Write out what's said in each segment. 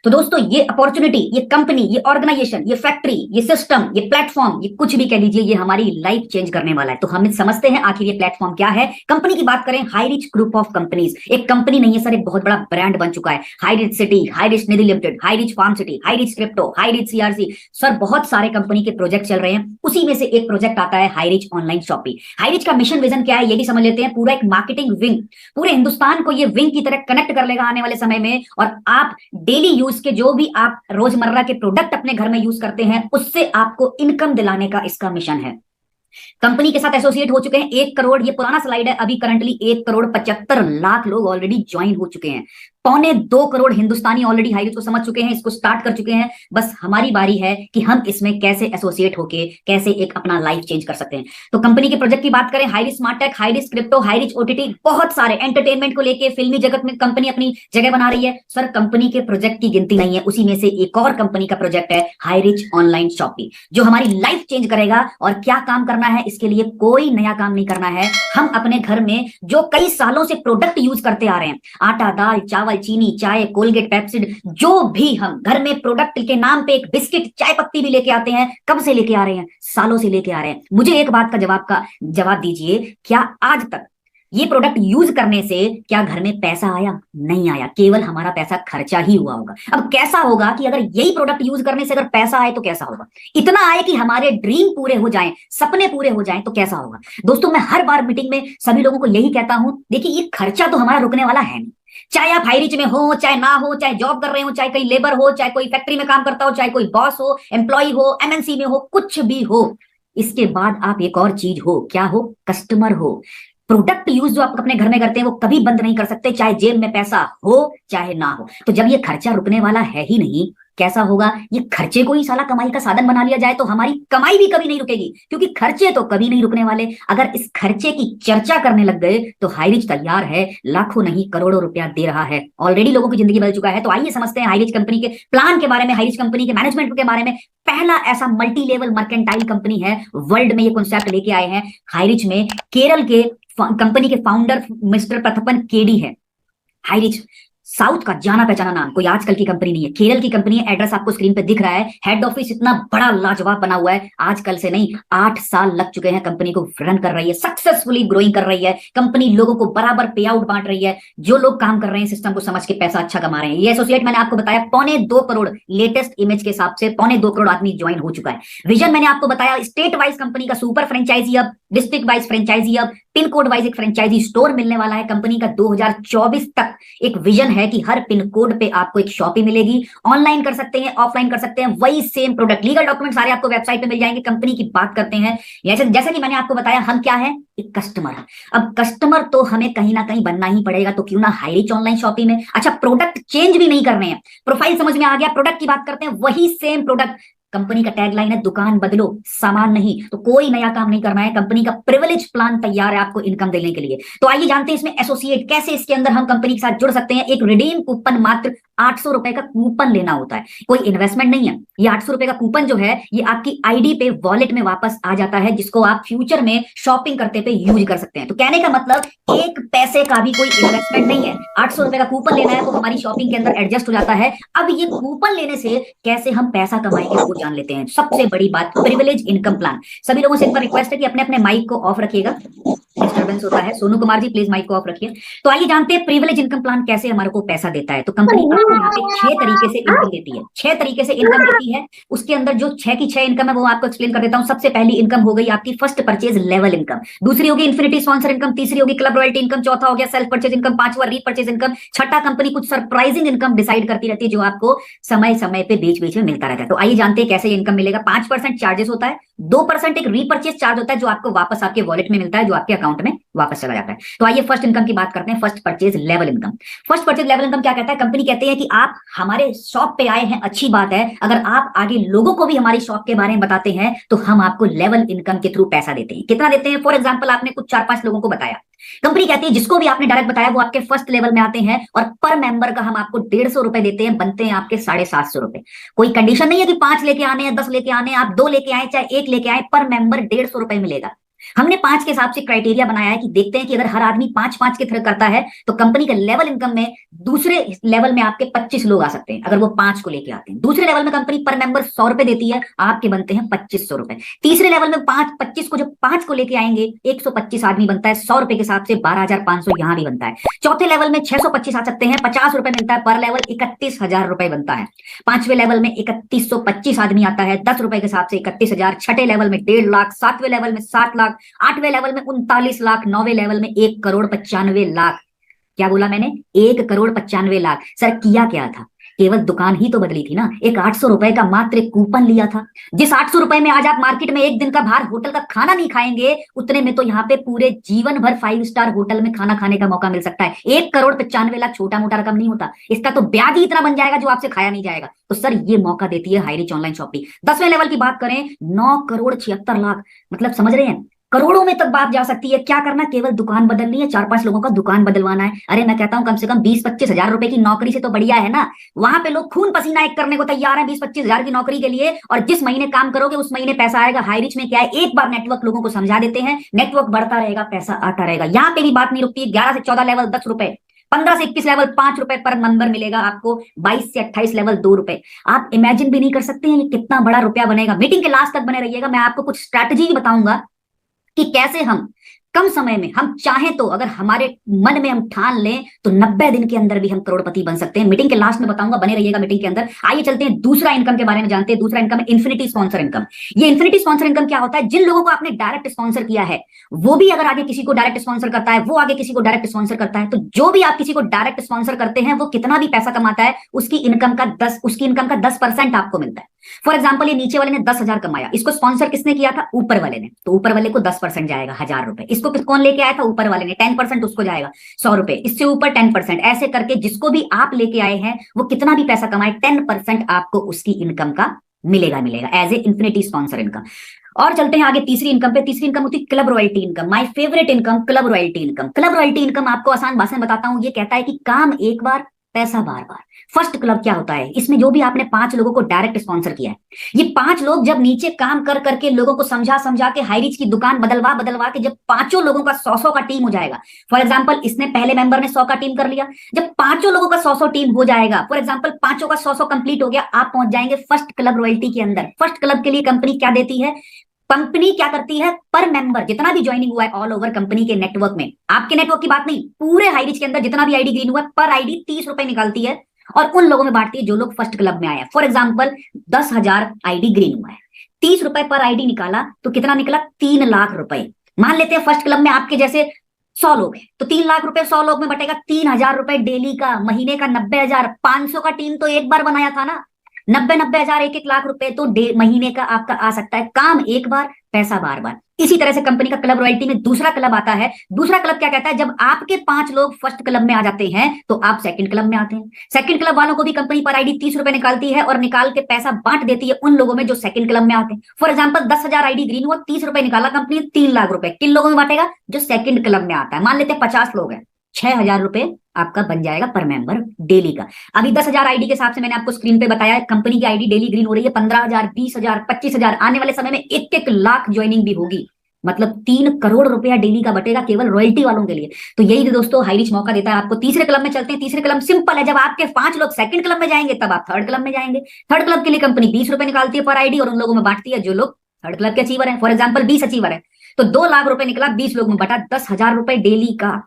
तो दोस्तों ये अपॉर्चुनिटी, ये कंपनी, ये ऑर्गेनाइजेशन, ये फैक्ट्री, ये सिस्टम, ये प्लेटफॉर्म, ये कुछ भी कह लीजिए, ये हमारी लाइफ चेंज करने वाला है। तो हम समझते हैं आखिर ये प्लेटफॉर्म क्या है। कंपनी की बात करें, high rich group of companies. एक कंपनी नहीं है सर, एक बहुत बड़ा ब्रांड बन चुका है। High rich city, high rich Nidhi limited, high rich farm city, high rich crypto, high rich CRC. Sir बहुत सारे कंपनी के प्रोजेक्ट चल रहे हैं, उसी में से एक प्रोजेक्ट आता है high rich online shopping. High rich का मिशन विजन क्या है ये भी समझ लेते हैं। पूरा एक मार्केटिंग विंग, पूरे हिंदुस्तान को ये विंग की तरह कनेक्ट कर लेगा आने वाले समय में। और आप डेली यूज के जो भी आप रोजमर्रा के प्रोडक्ट अपने घर में यूज करते हैं, उससे आपको इनकम दिलाने का इसका मिशन है। कंपनी के साथ एसोसिएट हो चुके हैं 1 करोड़, ये पुराना स्लाइड है, अभी करंटली 1 करोड़ 75 लाख लोग ऑलरेडी ज्वाइन हो चुके हैं। 1.25 करोड़ हिंदुस्तानी ऑलरेडी हाईरिच को समझ चुके हैं, इसको स्टार्ट कर चुके हैं। बस हमारी बारी है कि हम इसमें कैसे एसोसिएट होके कैसे एक अपना लाइफ चेंज कर सकते हैं। तो कंपनी के प्रोजेक्ट की बात करें, Hirich smart tech, Hirich crypto, Hirich OTT, बहुत सारे एंटरटेनमेंट को लेके फिल्मी जगत में कंपनी अपनी जगह बना रही है। सर कंपनी के प्रोजेक्ट की गिनती नहीं है, उसी में से एक और कंपनी का प्रोजेक्ट है हाईरिच ऑनलाइन शॉपिंग, जो हमारी लाइफ चेंज करेगा। और क्या काम करना है, इसके लिए कोई नया काम नहीं करना है। हम अपने घर में जो कई सालों से प्रोडक्ट यूज करते आ रहे हैं, आटा, दाल, चावल, चीनी, चाय, कोलगेट, पेप्सिड, जो भी हम घर में प्रोडक्ट के नाम पे एक बिस्किट, चाय पत्ती भी लेके आते हैं, कब से लेके आ रहे हैं? सालों से लेके आ रहे हैं। मुझे एक बात का जवाब दीजिए, क्या आज तक ये प्रोडक्ट यूज करने से क्या घर में पैसा आया? नहीं आया, केवल हमारा पैसा खर्चा ही हुआ होगा। अब कैसा होगा कि अगर यही प्रोडक्ट यूज करने से अगर पैसा आए तो कैसा होगा? इतना आए कि हमारे ड्रीम पूरे हो जाएं, सपने पूरे हो जाएं, तो कैसा होगा? दोस्तों मैं हर बार मीटिंग में सभी लोगों को यही कहता हूं, देखिए ये खर्चा तो हमारा रुकने वाला है नहीं। चाहे आप हाई रिच में हो, चाहे ना हो, चाहे जॉब कर रहे हो, चाहे कहीं लेबर हो, चाहे कोई फैक्ट्री में काम करता हो, चाहे कोई बॉस हो, एम्प्लॉय हो, एमएनसी में हो, कुछ भी हो, इसके बाद आप एक और चीज हो, क्या हो? कस्टमर हो। प्रोडक्ट यूज जो आप अपने घर में करते हैं वो कभी बंद नहीं कर सकते, चाहे जेब में पैसा हो चाहे ना हो। तो जब ये खर्चा रुकने वाला है ही नहीं, कैसा होगा? ये खर्चे को ही साला कमाई का साधन बना लिया जाए तो हमारी कमाई भी कभी नहीं रुकेगी, क्योंकि खर्चे तो कभी नहीं रुकने वाले। अगर इस खर्चे की चर्चा करने लग गए तो हाईरिच तैयार है, लाखों नहीं करोड़ों रुपया दे रहा है, ऑलरेडी लोगों की जिंदगी बदल चुका है। तो आइए समझते हैं हाईरिच कंपनी के प्लान के बारे में, हाईरिच कंपनी के मैनेजमेंट के बारे में। पहला ऐसा मल्टी लेवल मर्केंटाइल कंपनी है वर्ल्ड में, ये कॉन्सेप्ट लेके आए हैं हाईरिच में। केरल के कंपनी के फाउंडर मिस्टर प्रथपन केडी है। हाईरिच साउथ का जाना पहचाना नाम, कोई आजकल की कंपनी नहीं है, केरल की कंपनी है। एड्रेस आपको स्क्रीन पे दिख रहा है। हेड ऑफिस इतना बड़ा लाजवाब बना हुआ है, आजकल से नहीं 8 साल लग चुके हैं कंपनी को रन कर रही है, सक्सेसफुली ग्रोइंग कर रही है कंपनी, लोगों को बराबर पे आउट बांट रही है। जो लोग काम कर रहे हैं सिस्टम को समझ के पैसा अच्छा कमा रहे हैं। ये एसोसिएट मैंने आपको बताया 2.25 करोड़, लेटेस्ट इमेज के हिसाब से 2.25 करोड़ आदमी ज्वाइन हो चुका है। विजन मैंने आपको बताया, स्टेट वाइज कंपनी का सुपर फ्रेंचाइजी अब, डिस्ट्रिक्ट वाइज फ्रेंचाइजी अब, पिन कोड वाइज एक फ्रेंचाइजी स्टोर मिलने वाला है कंपनी का। 2024 तक एक विजन है कि हर पिन कोड पे आपको एक शॉप ही मिलेगी। ऑनलाइन कर सकते हैं, ऑफलाइन कर सकते हैं, वही सेम प्रोडक्ट, लीगल डॉक्यूमेंट सारे आपको वेबसाइट पे मिल जाएंगे। कंपनी की बात करते हैं, जैसा कि मैंने आपको बताया, हम क्या है? एक कस्टमर। अब कस्टमर तो हमें कहीं ना कहीं बनना ही पड़ेगा, तो क्यों ना हाईरिच ऑनलाइन शॉपिंग में। अच्छा प्रोडक्ट चेंज भी नहीं करने हैं, प्रोफाइल समझ में आ गया, प्रोडक्ट की बात करते हैं, वही सेम प्रोडक्ट। कंपनी का टैगलाइन है दुकान बदलो सामान नहीं, तो कोई नया काम नहीं करना है। कंपनी का प्रिविलेज प्लान तैयार है आपको इनकम देने के लिए। तो आइए जानते हैं इसमें एसोसिएट कैसे, इसके अंदर हम कंपनी के साथ जुड़ सकते हैं। एक रिडीम कूपन, मात्र 800 रुपए का कूपन लेना होता है, कोई इन्वेस्टमेंट नहीं है। ये 800 रुपए का कूपन जो है ये आपकी आईडी पे वॉलेट में वापस आ जाता है, जिसको आप फ्यूचर में शॉपिंग करते पे यूज कर सकते हैं। तो कहने का मतलब एक पैसे का भी कोई इन्वेस्टमेंट नहीं है, 800 रुपए का कूपन लेना है, वो हमारी शॉपिंग के अंदर एडजस्ट हो जाता है। अब ये कूपन लेने से कैसे हम पैसा कमाएंगे वो जान लेते हैं। सबसे बड़ी बात, प्रिविलेज इनकम प्लान। सभी लोगों से एक बार रिक्वेस्ट है कि अपने अपने माइक को ऑफ रखिएगा, डिस्टर्बेंस होता है। सोनू कुमार जी प्लीज माइक को ऑफ रखिए। तो आइए जानते हैं प्रिविलेज इनकम प्लान कैसे हमारे को पैसा देता है। तो कंपनी आपको यहाँ पे 6 तरीके से इनकम देती है, 6 तरीके से इनकम देती है। उसके अंदर जो 6 की 6 इनकम है वो आपको एक्सप्लेन कर देता हूँ। सबसे पहली इनकम हो गई आपकी फर्स्ट परचेज लेवल इनकम, दूसरी होगी इन्फिनिटी स्पॉन्सर इनकम, तीसरी होगी क्लब रॉयल्टी इनकम, चौथा हो गया सेल्फ परचेज इनकम, पांचवा रीपरचेज इनकम, छठा कंपनी कुछ सरप्राइजिंग इनकम डिसाइड करती रहती है जो आपको समय समय पे बीच बीच में मिलता रहता है। तो आइए जानते हैं कैसे ये इनकम मिलेगा। 5% चार्जेस होता है, 2% एक रीपरचेज चार्ज होता है जो आपको वापस आपके वॉलेट में मिलता है, जो आपके अकाउंट में वापस चला जाता है। तो आइए फर्स्ट इनकम की बात करते हैं, first purchase level income. First purchase level income क्या कहता है? कंपनी कहती है कि आप हमारे शॉप पे आए हैं, अच्छी बात है, अगर आप आगे लोगों को भी हमारी शॉप के बारे में बताते हैं तो हम आपको लेवल इनकम के थ्रू पैसा देते हैं। कितना देते हैं? फॉर एग्जांपल आपने कुछ 4-5 लोगों को बताया, कंपनी कहती है जिसको भी आपने डायरेक्ट बताया वो आपके फर्स्ट लेवल में आते हैं, और पर मेंबर का हम आपको 150 रुपए देते हैं, बनते हैं आपके 750 रुपए। कोई कंडीशन नहीं है कि 5 लेके आने हैं, 10 लेके आने हैं, आप 2 लेके आए चाहे 1 लेके आए, पर मेंबर 150 रुपए मिलेगा। हमने 5 के हिसाब से क्राइटेरिया बनाया है कि देखते हैं कि अगर हर आदमी 5-5 के तरह करता है तो कंपनी का लेवल इनकम में दूसरे लेवल में आपके 25 लोग आ सकते हैं अगर वो 5 को लेके आते हैं। दूसरे लेवल में कंपनी पर मेंबर 100 रुपए देती है, आपके बनते हैं 2500 रुपए। तीसरे लेवल में 25 को जब 5 को लेके आएंगे 125 आदमी बनता है, 100 रुपए के हिसाब से 12,500 यहां भी बनता है। चौथे लेवल में 625 आ सकते हैं, 50 रुपए मिलता है पर लेवल, 31,000 रुपए बनता है। पांचवें लेवल में 3125 आदमी आता है, 10 रुपए के हिसाब से 31,000। छठे लेवल में 1.5 लाख, सातवें लेवल में 7 लाख, आठवें लेवल में 39 लाख, नौवें लेवल में 1,95,00,000। क्या बोला मैंने? 1,95,00,000। सर किया क्या था? केवल दुकान ही तो बदली थी ना। एक 800 रुपए का मात्र एक कूपन लिया था। जिस 800 रुपए में आज आप मार्केट में एक दिन का बाहर होटल का खाना नहीं खाएंगे, उतने में तो यहाँ पे पूरे जीवन भर 5 स्टार होटल में खाना खाने का मौका मिल सकता है। 1,95,00,000 छोटा मोटा रकम नहीं होता, इसका तो ब्याज ही इतना बन जाएगा जो आपसे खाया नहीं जाएगा। तो सर ये मौका देती है हाईरिच ऑनलाइन शॉपिंग। 10वें लेवल की बात करें, 9,76,00,000, मतलब समझ रहे हैं, करोड़ों में तक बात जा सकती है। क्या करना? केवल दुकान बदलनी है, 4-5 लोगों का दुकान बदलवाना है। अरे मैं कहता हूं कम से कम 20-25 हजार रुपए की नौकरी से तो बढ़िया है ना। वहां पे लोग खून पसीना एक करने को तैयार है 20-25 हजार की नौकरी के लिए, और जिस महीने काम करोगे उस महीने पैसा आएगा। हाईरिच में क्या है, एक बार नेटवर्क लोगों को समझा देते हैं, नेटवर्क बढ़ता रहेगा, पैसा आता रहेगा। यहाँ पे भी बात नहीं रुकती है। 11 से 14 लेवल 10 रुपए, 15 से 21 लेवल 5 रुपए पर मेंबर मिलेगा आपको, 22 से 28 लेवल 2 रुपए। आप इमेजिन भी नहीं कर सकते हैं ये कितना बड़ा रुपया बनेगा। मीटिंग के लास्ट तक बने रहिएगा, मैं आपको कुछ स्ट्रैटेजी भी बताऊंगा कि कैसे हम कम समय में, हम चाहें तो, अगर हमारे मन में हम ठान लें तो 90 दिन के अंदर भी हम करोड़पति बन सकते हैं। मीटिंग के लास्ट में बताऊंगा, बने रहिएगा मीटिंग के अंदर। आइए चलते हैं दूसरा इनकम के बारे में जानते हैं। दूसरा इनकम है इन्फिनिटी स्पॉन्सर इनकम। ये इन्फिनिटी स्पॉन्सर इनकम क्या होता है? जिन लोगों को आपने डायरेक्ट स्पॉन्सर किया है वो भी अगर आगे किसी को डायरेक्ट स्पॉन्सर करता है, वो आगे किसी को डायरेक्ट स्पॉन्सर करता है, तो जो भी आप किसी को डायरेक्ट स्पॉन्सर करते हैं वो कितना भी पैसा कमाता है उसकी इनकम का 10% आपको मिलता है। फॉर एग्जाम्पल ये नीचे वाले ने 10,000 कमाया, इसको स्पॉन्सर किसने किया था? ऊपर वाले ने, तो ऊपर वाले को 10% जाएगा, 1,000 रुपए। इसको कौन लेके आया था? ऊपर वाले ने, 10% उसको जाएगा, 100 रुपए। इससे ऊपर 10%, ऐसे करके जिसको भी आप लेके आए हैं वो कितना भी पैसा कमाए 10% आपको उसकी इनकम का मिलेगा as a infinity sponsor income. और चलते हैं आगे तीसरी इनकम पे। तीसरी इनकम होती है club royalty income. My favourite income, club royalty income. Club royalty income आपको आसान भाषा में बताता हूं, ये कहता है कि काम एक बार, पैसा बार बार। फर्स्ट क्लब क्या होता है? इसमें जो भी आपने 5 लोगों को डायरेक्ट स्पॉन्सर किया है, ये 5 लोग जब नीचे काम कर करके लोगों को समझा के हाईरिच की दुकान बदलवा के जब 5 लोगों का 100 का टीम हो जाएगा। फॉर एग्जांपल इसने, पहले मेंबर ने 100 का टीम कर लिया, जब 5 लोगों का 100 टीम हो जाएगा, फॉर एग्जांपल 5 का 100 कंप्लीट हो गया, आप पहुंच जाएंगे फर्स्ट क्लब रॉयल्टी के अंदर। फर्स्ट क्लब के लिए कंपनी क्या देती है? कंपनी क्या करती है, पर मेंबर जितना भी ज्वाइनिंग हुआ है ऑल ओवर कंपनी के नेटवर्क में, आपके नेटवर्क की बात नहीं, पूरे हाईरिच के अंदर जितना भी आईडी ग्रीन हुआ है, पर आईडी 30 रुपए निकालती है और उन लोगों में बांटती है जो लोग फर्स्ट क्लब में आए हैं। फॉर एग्जाम्पल 10,000 आईडी ग्रीन हुआ है, 30 रुपए पर आईडी निकाला तो कितना निकला? 3 लाख रुपए। मान लेते हैं फर्स्ट क्लब में आपके जैसे 100 लोग हैं, तो 3 लाख रुपए 100 लोग में बटेगा, 3,000 रुपए डेली का, महीने का 90,000। 500 का टीम तो एक बार बनाया था ना, 90,000 1 लाख रुपए तो महीने का आपका आ सकता है। काम एक बार, पैसा बार बार। इसी तरह से कंपनी का क्लब रॉयल्टी में दूसरा क्लब आता है। दूसरा क्लब क्या कहता है? जब आपके 5 लोग फर्स्ट क्लब में आ जाते हैं तो आप सेकंड क्लब में आते हैं। सेकंड क्लब वालों को भी कंपनी पर आईडी 30 रुपए निकालती है और निकाल के पैसा बांट देती है उन लोगों में जो सेकंड क्लब में आते हैं। फॉर एग्जांपल 10,000 आईडी ग्रीन हुआ, 30 रुपए निकाला कंपनी, 3 लाख रुपए किन लोगों में बांटेगा? जो सेकंड क्लब में आता है। मान लेते हैं 50 लोग हैं, 6,000 रुपए आपका बन जाएगा पर मेंबर डेली का। अभी 10,000 आईडी के हिसाब से मैंने आपको स्क्रीन पे बताया, कंपनी की आईडी डेली ग्रीन हो रही है 15,000, 20,000, 25,000। आने वाले समय में 1-1 लाख ज्वाइनिंग भी होगी, मतलब 3 करोड़ रुपया डेली का बटेगा केवल रॉयल्टी वालों के लिए। तो यही दोस्तों हाईरिच मौका देता है आपको। तीसरे क्लब में चलते हैं। तीसरे क्लब सिंपल है, जब आपके 5 लोग सेकंड क्लब में जाएंगे तब आप थर्ड क्लब में जाएंगे। थर्ड क्लब के लिए कंपनी 20 रुपए निकालती है पर आईडी और उन लोगों में बांटती है जो लोग थर्ड क्लब के अचीवर है। फॉर एग्जाम्पल 20 अचीवर है तो 2 लाख रुपए निकला, 20 लोग में बटा 10,000 रुपए डेली का।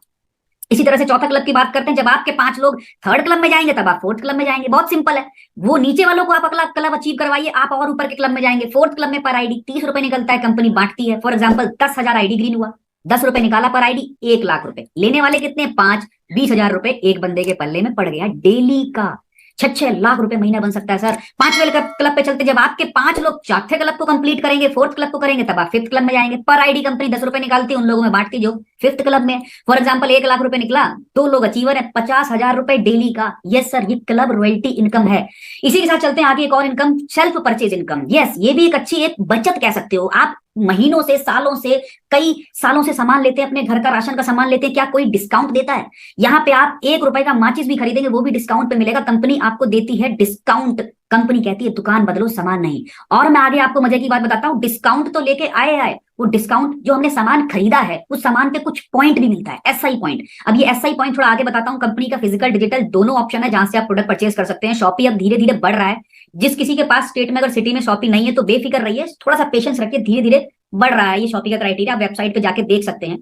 इसी तरह से चौथा क्लब की बात करते हैं। जब आपके 5 लोग थर्ड क्लब में जाएंगे तब आप फोर्थ क्लब में जाएंगे। बहुत सिंपल है, वो नीचे वालों को आप अगला क्लब अचीव करवाइए, आप और ऊपर के क्लब में जाएंगे। फोर्थ क्लब में पर आईडी 30 रुपए निकलता है, कंपनी बांटती है। फॉर एग्जाम्पल 10,000 आईडी ग्रीन हुआ, 10 रुपए निकाला पर आईडी, 1 लाख रुपए। लेने वाले कितने? 5, 20,000 रुपए एक बंदे के पल्ले में पड़ गया डेली का। 6 लाख रुपए महीना बन सकता है सर। 5वें क्लब पे चलते, जब आपके 5 लोग चौथे क्लब को कंप्लीट करेंगे, फोर्थ क्लब को करेंगे, तब आप फिफ्थ क्लब में जाएंगे। पर आईडी कंपनी 10 रुपए निकालती है, उन लोगों में बांटती जो फिफ्थ क्लब में। फॉर एग्जांपल 1 लाख रुपए निकला, 2 लोग अचीवर है, 50,000 रुपए डेली का। यस सर, ये क्लब रॉयल्टी इनकम है। इसी के साथ चलते हैं आगे, एक और income, self purchase income. Yes, ये भी एक अच्छी एक बचत कह सकते हो आप। महीनों से, सालों से, कई सालों से सामान लेते हैं, अपने घर का राशन का सामान लेते हैं, क्या कोई डिस्काउंट देता है? यहाँ पे आप 1 रुपए का माचिस भी खरीदेंगे वो भी डिस्काउंट पे मिलेगा। कंपनी आपको देती है डिस्काउंट कंपनी कहती है दुकान बदलो सामान नहीं। और मैं आगे आपको मजे की बात बताता हूँ, डिस्काउंट तो लेके आए वो डिस्काउंट जो हमने सामान खरीदा है उस सामान पे कुछ पॉइंट भी मिलता है, एसआई पॉइंट। अब ये एसआई पॉइंट थोड़ा आगे बताता हूँ। कंपनी का फिजिकल डिजिटल दोनों ऑप्शन है जहां से आप प्रोडक्ट परचेज कर सकते हैं। शॉपी अब धीरे धीरे बढ़ रहा है। जिस किसी के पास स्टेट में अगर सिटी में शॉपी नहीं है तो बेफिक्र रहिए, थोड़ा सा पेशेंस रखिए, धीरे धीरे बढ़ रहा है ये शॉपी का क्राइटेरिया। आप वेबसाइट पे जाके देख सकते हैं।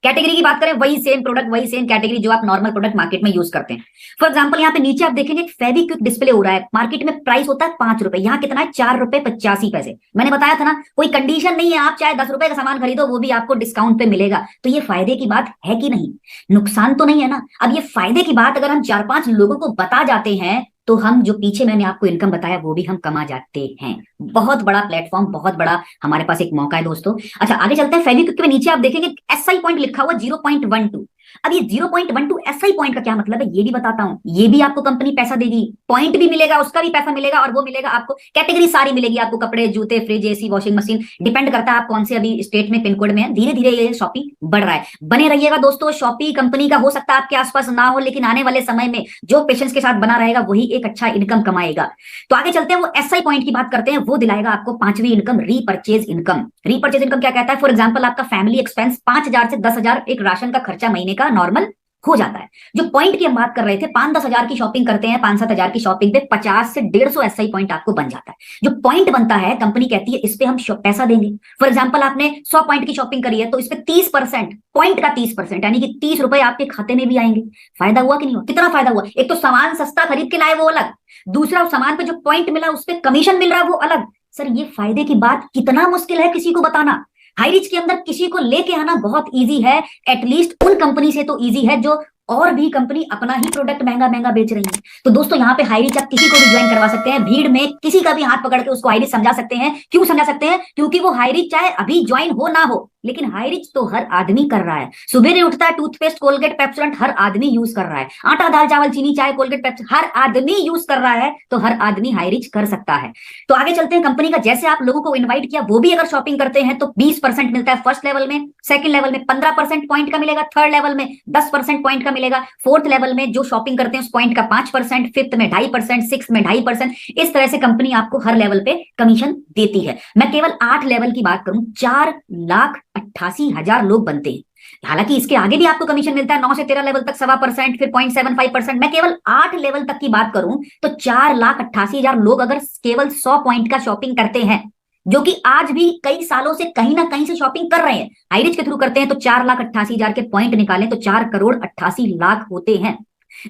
कैटेगरी की बात करें, वही सेम प्रोडक्ट, वही सेम कैटेगरी जो आप नॉर्मल प्रोडक्ट मार्केट में यूज करते हैं। फॉर एग्जांपल यहाँ पे नीचे आप देखेंगे फेविक्विक डिस्प्ले हो रहा है। मार्केट में प्राइस होता है 5 रुपए, यहाँ कितना है 4 रुपए 85 पैसे। मैंने बताया था ना, कोई कंडीशन नहीं है, आप चाहे 10 रुपए का सामान खरीदो वो भी आपको डिस्काउंट पे मिलेगा। तो ये फायदे की बात है कि नहीं, नुकसान तो नहीं है ना। अब ये फायदे की बात अगर हम 4-5 लोगों को बता जाते हैं तो हम जो पीछे मैंने आपको इनकम बताया वो भी हम कमा जाते हैं। बहुत बड़ा प्लेटफॉर्म, बहुत बड़ा हमारे पास एक मौका है दोस्तों। अच्छा आगे चलते हैं। फेविक्विक के नीचे आप देखेंगे एसआई पॉइंट लिखा हुआ 0.12। अब ये 0.12 एसआई पॉइंट का क्या मतलब है ये भी बताता हूं। ये भी आपको कंपनी पैसा देगी, पॉइंट भी मिलेगा, उसका भी पैसा मिलेगा, और वो मिलेगा आपको, कैटेगरी सारी मिलेगी आपको, कपड़े, जूते, fridge, AC, washing machine, depend करता है आप कौन से अभी स्टेट में, पिन कोड में है। धीरे धीरे ये शॉपी बढ़ रहा है। बने रहिएगा दोस्तों। शॉपी कंपनी का हो सकता है आपके आसपास ना हो, लेकिन आने वाले समय में जो पेशेंस के साथ बना रहेगा वही एक अच्छा इनकम कमाएगा। तो आगे चलते हैं, वो एसआई पॉइंट की बात करते हैं। वो दिलाएगा आपको 5वीं income, repurchase income. Repurchase income क्या कहता है? फॉर एग्जाम्पल आपका फैमिली एक्सपेंस 5,000 से 10,000 एक राशन का खर्चा महीने का नॉर्मल हो जाता है। जो पॉइंट की हम बात कर रहे थे, 5-10 हजार की शॉपिंग करते हैं, 5-7 हजार की शॉपिंग पे 50 से 150 एसआई पॉइंट आपको बन जाता है। जो पॉइंट बनता है, कंपनी कहती है इस पे हम पैसा देंगे। फॉर एग्जांपल आपने 100 पॉइंट की शॉपिंग करी है तो इस पे 30% पॉइंट का 30% यानी कि 30 रुपए आपके खाते में भी आएंगे। फायदा हुआ कि नहीं हुआ? कितना फायदा हुआ? एक तो सामान सस्ता खरीद के लाए वो अलग, दूसरा सामान पे जो पॉइंट मिला उस पे कमीशन मिल रहा है वो अलग। सर ये फायदे की बात कितना मुश्किल है किसी को बताना। हाईरिच के अंदर किसी को लेके आना बहुत इजी है, एटलीस्ट उन कंपनी से तो इजी है जो और भी कंपनी अपना ही प्रोडक्ट महंगा महंगा बेच रही है। तो दोस्तों यहाँ पे हाईरिच आप किसी को भी ज्वाइन करवा सकते हैं, भीड़ में किसी का भी हाथ पकड़ के उसको हाईरिच समझा सकते हैं। क्यों समझा सकते हैं? क्योंकि वो हाईरिच चाहे अभी ज्वाइन हो ना हो, लेकिन हाईरिच तो हर आदमी कर रहा है। सुबह उठता है, टूथपेस्ट, कोलगेट, पेप्सोडेंट हर आदमी यूज कर रहा है। आटा, दाल, चावल, चीनी, चाय, कोलगेट, पेप्स हर आदमी यूज कर रहा है, तो हर आदमी हाईरिच कर सकता है। तो आगे चलते हैं। कंपनी का जैसे आप लोगों को इन्वाइट किया, वो भी अगर शॉपिंग करते हैं तो 20% मिलता है फर्स्ट लेवल में, सेकंड लेवल में 15% पॉइंट का मिलेगा, थर्ड लेवल में 10% पॉइंट का मिलेगा, फोर्थ लेवल में जो शॉपिंग करते हैं उस पॉइंट का 5%, फिफ्थ में 2.5%, सिक्स में 2.5%। इस तरह से कंपनी आपको हर लेवल पे कमीशन देती है। मैं केवल 8 लेवल की बात करूं, 4,88,000 लोग बनते हैं। हालांकि इसके आगे भी आपको कमीशन मिलता है, 9 से 13 लेवल तक 1.25%, फिर 0.75%। मैं केवल 8 लेवल तक की बात करूं तो 4,88,000 लोग अगर केवल 100 पॉइंट का शॉपिंग करते हैं, जो कि आज भी कई सालों से कहीं ना कहीं से शॉपिंग कर रहे हैं, हाईरिच के थ्रू करते हैं, तो 4,88,000 के पॉइंट निकालें तो 4,88,00,000 होते हैं।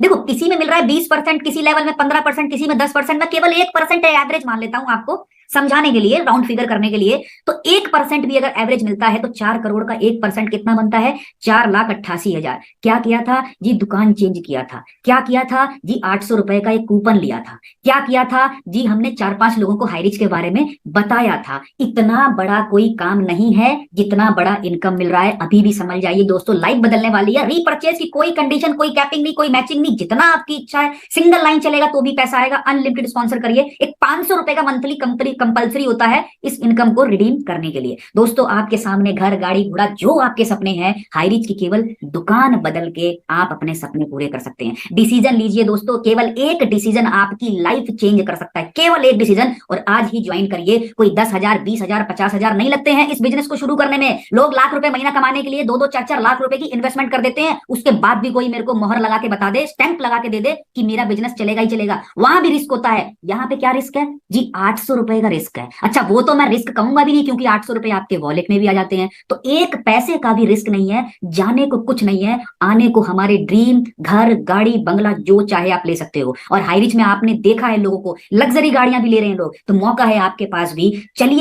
देखो किसी में मिल रहा है 20%, किसी लेवल में 15%, किसी में 10%। मैं केवल 1% एवरेज मान लेता हूं आपको समझाने के लिए, राउंड फिगर करने के लिए। तो 1% भी अगर एवरेज मिलता है तो 4 करोड़ का 1% कितना बनता है? 4,88,000। क्या किया था जी? दुकान चेंज किया था। क्या किया था जी? 800 रुपए का एक कूपन लिया था। क्या किया था जी? हमने 4-5 लोगों को हाईरिच के बारे में बताया था। इतना बड़ा कोई काम नहीं है जितना बड़ा इनकम मिल रहा है। अभी भी समझ जाइए दोस्तों, लाइफ बदलने वाली है। रीपरचेज की कोई कंडीशन, कोई कैपिंग नहीं, कोई मैचिंग नहीं, जितना आपकी इच्छा है। सिंगल लाइन चलेगा तो भी पैसा आएगा, अनलिमिटेड स्पॉन्सर करिए। एक 500 रुपए का मंथली कंपनी कंपल्सरी होता है इस इनकम को रिडीम करने के लिए। दोस्तों आपके सामने घर, गाड़ी, घोड़ा, जो आपके सपने हैं, हाईरिच की केवल दुकान बदल के आप अपने सपने पूरे कर सकते हैं। डिसीजन लीजिए दोस्तों, केवल एक डिसीजन आपकी लाइफ चेंज कर सकता है, केवल एक डिसीजन। और आज ही ज्वाइन करिए। कोई 10,000, 20,000, 50,000 नहीं लगते हैं इस बिजनेस को शुरू करने में। लोग लाख रुपए महीना कमाने के लिए 2-2, 4-4 लाख रुपए की इन्वेस्टमेंट कर देते हैं, उसके बाद भी कोई मेरे को मोहर लगा के बता दे, स्टैंप लगा के दे दे कि मेरा बिजनेस चलेगा ही चलेगा। वहां भी रिस्क होता है। यहाँ पे क्या रिस्क है जी? 800 रुपए का रिस्क है। अच्छा वो तो मैं रिस्क कहूंगा भी नहीं, क्योंकि 800 रुपए आपके वॉलेट में भी आ जाते हैं। तो एक पैसे का भी रिस्क नहीं है। जाने को कुछ नहीं है, आने को हमारे ड्रीम, घर, गाड़ी, बंगला जो चाहे आप ले सकते हो। और हाईरिच में आपने देखा है लोगों को लग्जरी गाड़ियां भी ले रहे हैं लोग, तो मौका है आपके पास भी। चलिए